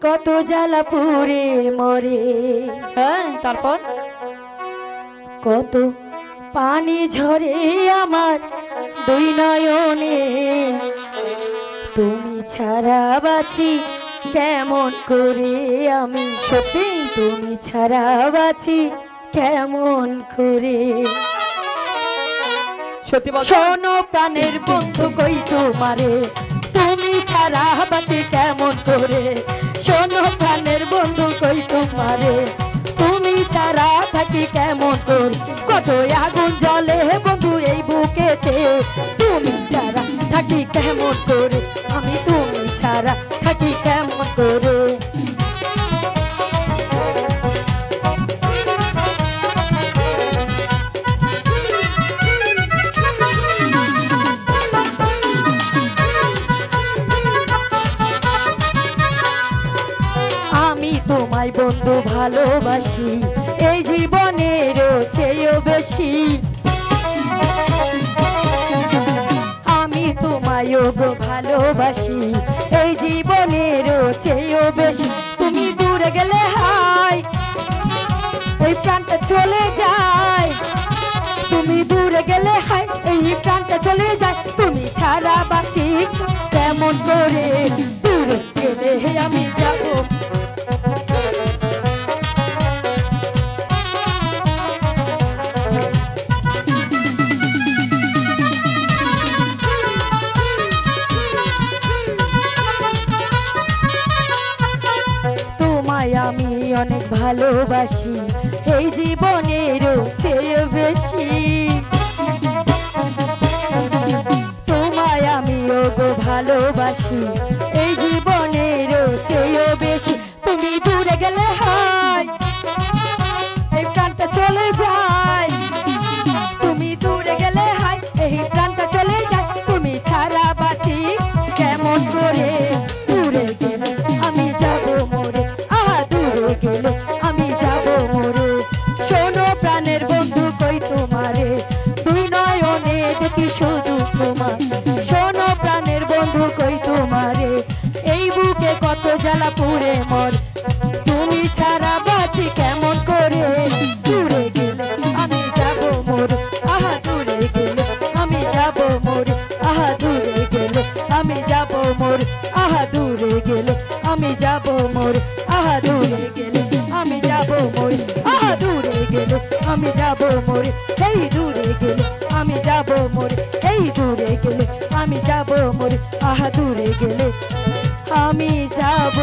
কত জ্বালা পুরে মরে। হ্যাঁ, তারপর কত পানি ঝরে আমার দুই নয়নে, তুমি ছাড়া বাঁচি কেমন করে আমি। সত্যি তুমি ছাড়া বাঁচি কেমন করে। সত্যি বল। শোনো প্রাণের বন্ধু কই তোমারে, তুমি ছাড়া বাঁচি কেমন করে। শোনো প্রাণের বন্ধু কই তোমারে, তুমি ছাড়া থাকি কেমন করে। কত আগুন জ্বলে বন্ধু এই বুকেতে, তুমি ছাড়া থাকি কেমন করে আমি। তুমি ছাড়া থাকি কেমন করে। আমি তোমায় বন্ধু ভালোবাসি এই জীবনেরও চেয়েও বেশি। আমি তোমায় গো ভালোবাসি এই জীবনেরও চেয়েও বেশি। তুমি দূরে গেলে হায় এই প্রাণটা চলে যায়। তুমি দূরে গেলে হায় এই প্রাণটা চলে যায়। তুমি ছাড়া বাঁচি কেমন করে। দূরে গেলে আমি যাবো। আমি অনেক ভালোবাসি এই জীবনেরও চেয়ে বেশি। তোমায় আমি ওগো ভালোবাসি এই জীবনেরও চেয়ে বেশি। তুমি দূরে গেলে হায় এই প্রাণটা চলে যায়। তুমি দূরে গেলে হায় এই প্রাণটা চলে যায়। তুমি ছাড়া বাঁচি কেমন করে। দূরে গেলে আমি যাবো মরে, গেলে আমি যাব মরে। শোনো প্রাণের বন্ধু কই তোমারে, দুই নয়নে দেখি শুধু তোমার। শোনো প্রাণের বন্ধু কই তোমারে, এই বুকে কত জ্বালা পুড়ে মর। তুমি ছাড়া বাঁচি কেমন করে। দূরে গেলে আমি যাব মরে, আহা দূরে গেলে আমি যাব মরে। আহা দূরে গেলে আমি যাব মরে, আহা দূরে গেলে আমি যাব মরে। আহা দূরে গেলে আমি যাব মরে, আহা দূরে গেলে আমি যাব মরে। এই দূরে গেলে আমি যাব মরে, এই দূরে গেলে আমি যাব মরে। আহা দূরে গেলে আমি যাব